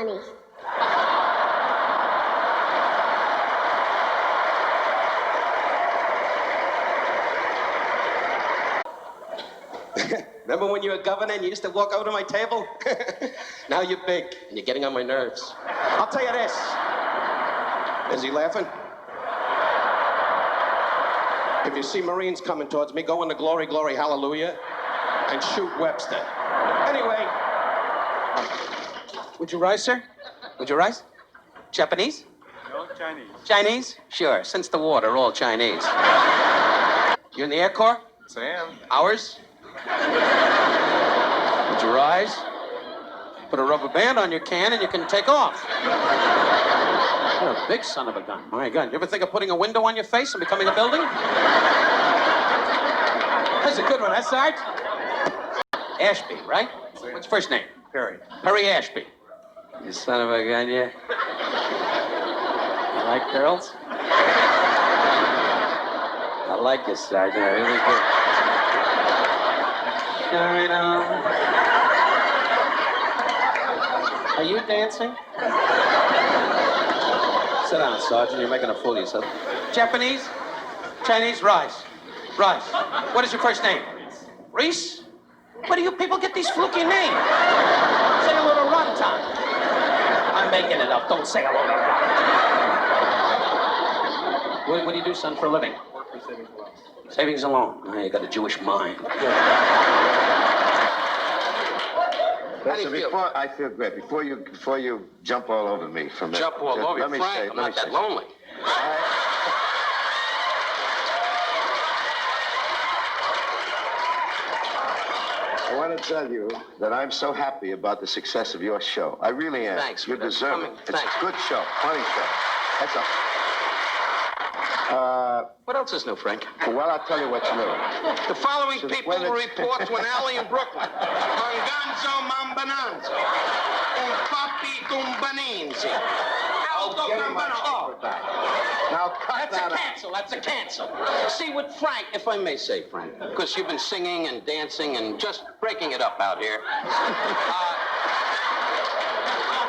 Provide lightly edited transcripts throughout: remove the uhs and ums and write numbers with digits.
money. Remember when you were governor and you used to walk over to my table? Now you're big and you're getting on my nerves. I'll tell you this. Is he laughing? If you see Marines coming towards me, go into glory, glory, hallelujah, and shoot Webster. Anyway. Would you rise, sir? Would you rise? Japanese? No, Chinese. Chinese? Sure. Since the war, they're all Chinese. You're in the Air Corps? Yes, I am. Ours? Would you rise? Put a rubber band on your can and you can take off. You're a big son of a gun. My God. You ever think of putting a window on your face and becoming a building? That's a good one, that's Art. Ashby, right? What's your first name? Perry. Perry Ashby. You son of a gun, you. You like girls? I like you, Sergeant. I really do. Carry on. Are you dancing? Sit down, Sergeant. You're making a fool of yourself. Japanese? Chinese? Rise. Rise. What is your first name? Reese? Where do you people get these fluky names? Say hello to Runtime. I'm making it up. Don't say hello to Runtime. What do you do, son, for a living? Work for savings and loans. Savings and loan. Oh, you got a Jewish mind. Listen, I feel great. Before you jump all over me from Jump all over you, Frank. I'm not that lonely. I want to tell you that I'm so happy about the success of your show. I really am. Thanks. You deserve it. It's Thanks. a good show, funny show. That's a. What else is new, Frank? Well, I'll tell you what's new. The following Since people when it's- report to an alley in Brooklyn. Manganzo Mambananzo. Un papi tumbaninzi. Aldo Gambano. Oh. Now, cut That's that a out. cancel. That's a cancel. See, with Frank, if I may say, Frank, because you've been singing and dancing and just breaking it up out here.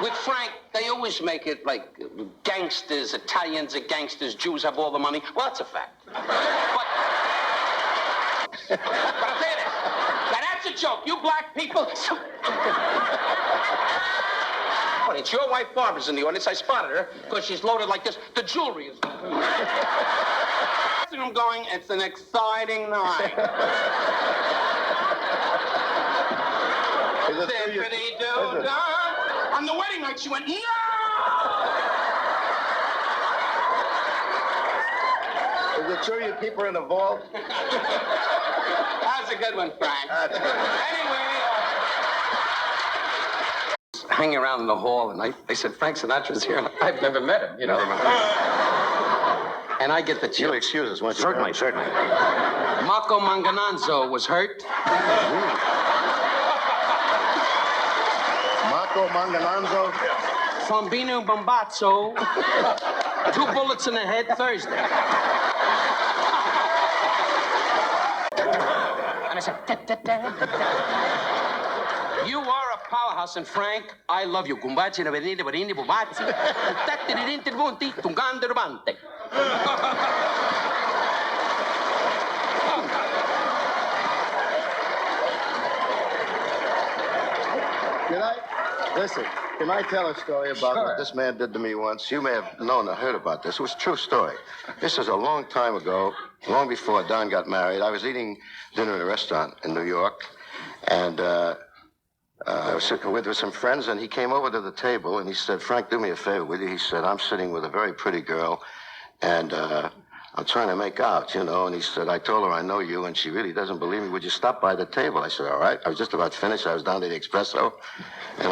With Frank, they always make it like gangsters, Italians are gangsters, Jews have all the money. Well, that's a fact. But I'll tell you this. Now, that's a joke. You black people. What, it's your wife Barbara's in the audience. I spotted her because she's loaded like this. The jewelry is. I'm going, it's an exciting night. Zippity-doo-dah. On the wedding night, she went, no! Is it true you keep her in the vault? That's a good one, Frank. That's good. Anyway, hanging around in the hall, and they said, Frank Sinatra's here. I've never met him, you know. And I get the chill. You'll excuse us, won't you? Certainly, certainly. Marco Mangananzo was hurt. Marco Mangananzo? Fambino Bombazzo. 2 bullets in the head Thursday. And I said, you are a powerhouse, and Frank, I love you. Gumbachi na venite varini bubazzi. Tatti ridinti bunti tungande rubante. Listen, can I tell a story about what this man did to me once? You may have known or heard about this. It was a true story. This is a long time ago, long before Don got married. I was eating dinner in a restaurant in New York, and I was sitting with some friends, and he came over to the table, and he said, Frank, do me a favor, will you? He said, I'm sitting with a very pretty girl, and I'm trying to make out, you know. And he said, I told her I know you, and she really doesn't believe me. Would you stop by the table? I said, all right. I was just about finished. I was down to the espresso. And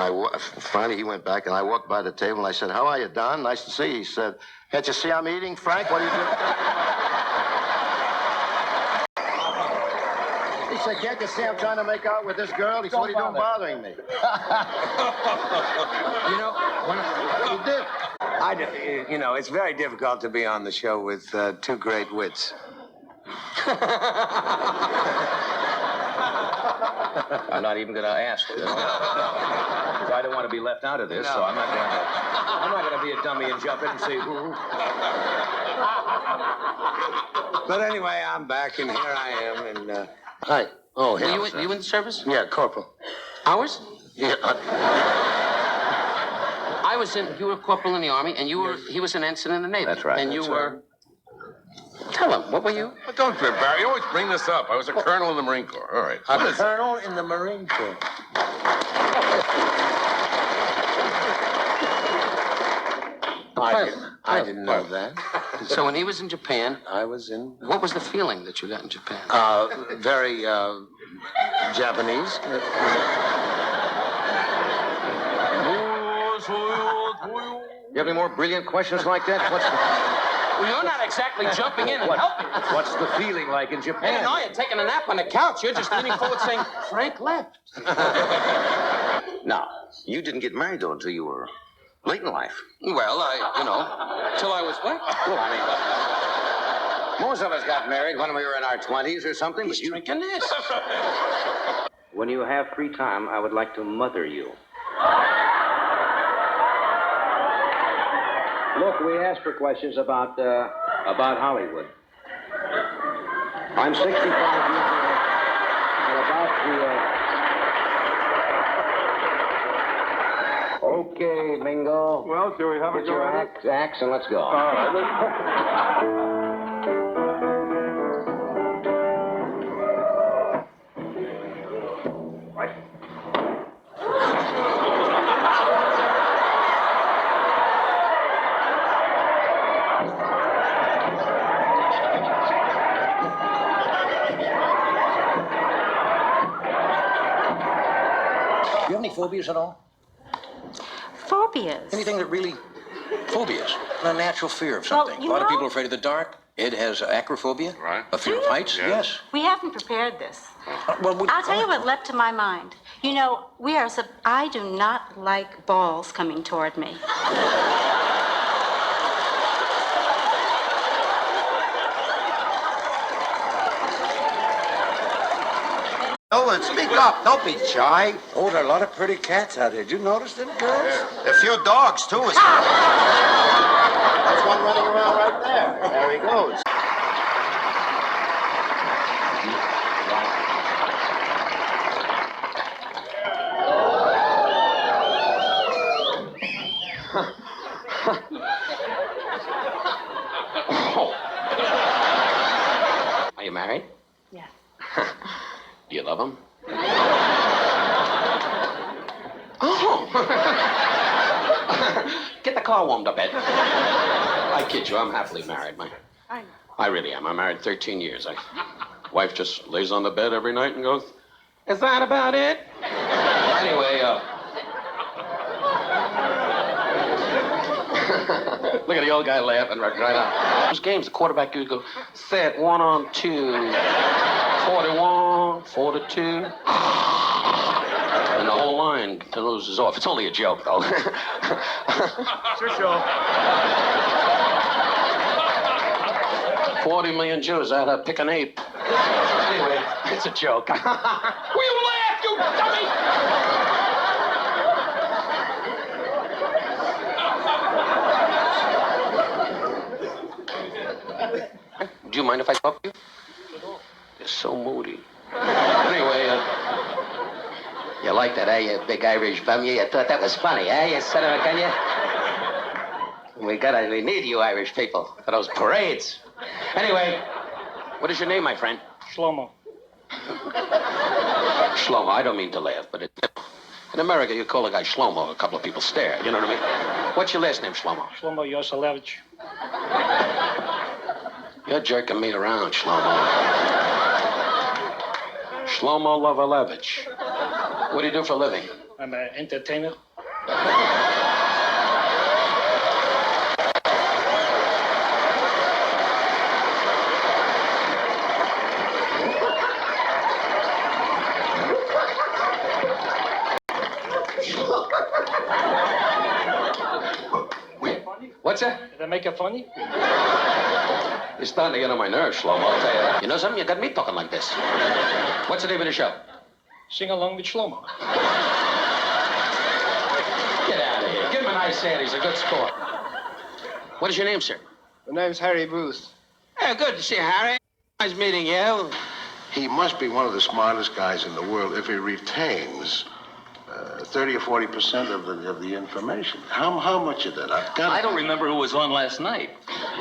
finally, he went back, and I walked by the table, and I said, how are you, Don? Nice to see you. He said, can't you see I'm eating, Frank? What are you doing? He said, can't you see I'm trying to make out with this girl? He said, what are you doing bothering me? You know, He did. you know, it's very difficult to be on the show with 2 great wits. I'm not even going to ask. Because I don't want to be left out of this, so I'm not going to be a dummy and jump in and say, who. But anyway, I'm back, and here I am, and... Hi. Oh, Were yeah. you in the service? Yeah, Corporal. Ours? Yeah. I was in. You were corporal in the Army, and you were. He was an ensign in the Navy. That's right. And you were. Tell him. What were you? But don't, Barry. You always bring this up. I was a colonel in the Marine Corps. All right. A colonel in the Marine Corps. I didn't know that. So when he was in Japan, I was in... what was the feeling that you got in Japan? Very, Japanese. You have any more brilliant questions like that? Well, you're not exactly jumping in and helping. What's the feeling like in I Japan? didn't know you're taking a nap on the couch. You're just leaning forward saying, Frank left. No, you didn't get married, though, until you were late in life. Well, till I was what? Well, I mean, most of us got married when we were in our 20s or something. He's drinking this. When you have free time, I would like to mother you. Look, we asked for questions about Hollywood. I'm 65 years old, and about the... Okay, Mingo. Well, shall we have Get your axe and let's go. All right. Do you have any phobias at all? Phobias. Anything that really... Phobias. A natural fear of Well, something. you A lot of know- people are afraid of the dark. Ed has acrophobia. Right. A fear of heights. Yeah. Yes. We haven't prepared this. Well, I'll tell you what leapt to my mind. You know, I do not like balls coming toward me. Ellen, speak up. Don't be shy. Oh, there are a lot of pretty cats out here. Did you notice them, girls? A few dogs, too. There's one running around right there. There he goes. Are you married? Yes. Do you love him? Oh! Get the car warmed up, Ed. I kid you, I'm happily married. I really am. I'm married 13 years. Wife just lays on the bed every night and goes, "Is that about it?" Anyway, look at the old guy laughing right out. Those games, the quarterback would go, set 1 on 2, 41, 42. And the whole line closes off. It's only a joke, though. Sure, sure. 40 million Jews had to pick an ape. Anyway, it's a joke. Will you laugh, you dummy? Do you mind if I talk to you? You're so moody. Anyway, you like that, eh, you big Irish bum? You thought that was funny, eh, you son of a gun, you? We need you Irish people for those parades. Anyway, what is your name, my friend? Shlomo. Shlomo. I don't mean to laugh, but in America, you call a guy Shlomo, a couple of people stare. You know what I mean? What's your last name, Shlomo? Shlomo Yoselevich. You're jerking me around, Shlomo. Shlomo Lovalevich. What do you do for a living? I'm an entertainer. What's that? Did I make it funny? You're starting to get on my nerves, Shlomo. I'll tell you that. You know something? You got me talking like this. What's the name of the show? Sing along with Shlomo. Get out of here. Give him a nice hand. He's a good sport. What is your name, sir? My name's Harry Booth. Hey, good to see you, Harry. Nice meeting you. He must be one of the smartest guys in the world if he retains 30 or 40% of the information. How much of that? I don't remember who was on last night.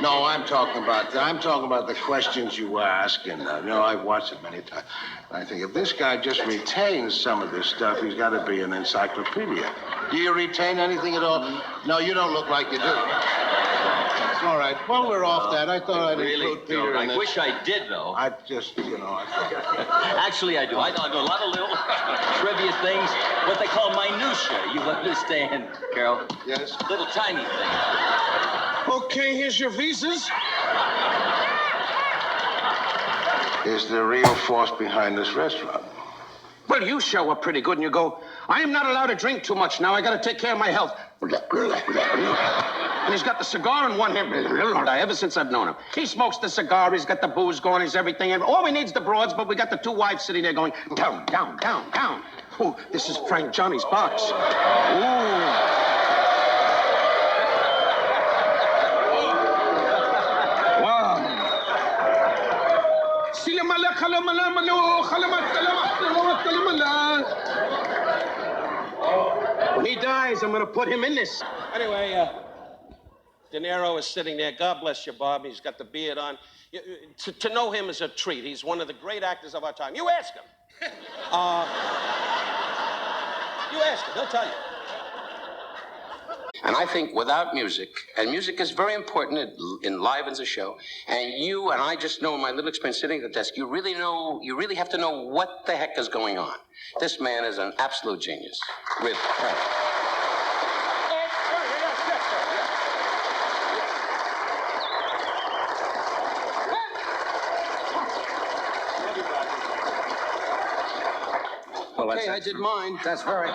No, I'm talking about the questions you were asking. I've watched it many times. I think if this guy just retains some of this stuff, he's got to be an encyclopedia. Do you retain anything at all? No, you don't look like you do. All right. Well, we're off that. I thought I'd include Peter in I this. wish I did, though. I just, I forget. Actually, I do. I know a lot of little trivia things, what they call minutia. You understand, Carol? Yes? Little tiny things. Okay, here's your visas. Is the real force behind this restaurant? Well, you show up pretty good and you go, I am not allowed to drink too much now. I got to take care of my health. And he's got the cigar in one hand. Ever since I've known him. He smokes the cigar, he's got the booze going, he's everything. All we need's the broads, but we got the two wives sitting there going, down, down, down, down. Oh, this is Frank Johnny's box. Ooh. When he dies, I'm going to put him in this. Anyway, De Niro is sitting there. God bless you, Bob. He's got the beard on. To know him is a treat. He's one of the great actors of our time. You ask him. You ask him. He'll tell you. And I think without music, and music is very important, it enlivens a show, and you and I just know in my little experience sitting at the desk, you really have to know what the heck is going on. This man is an absolute genius. Really. Well, Okay, I did mine. That's very...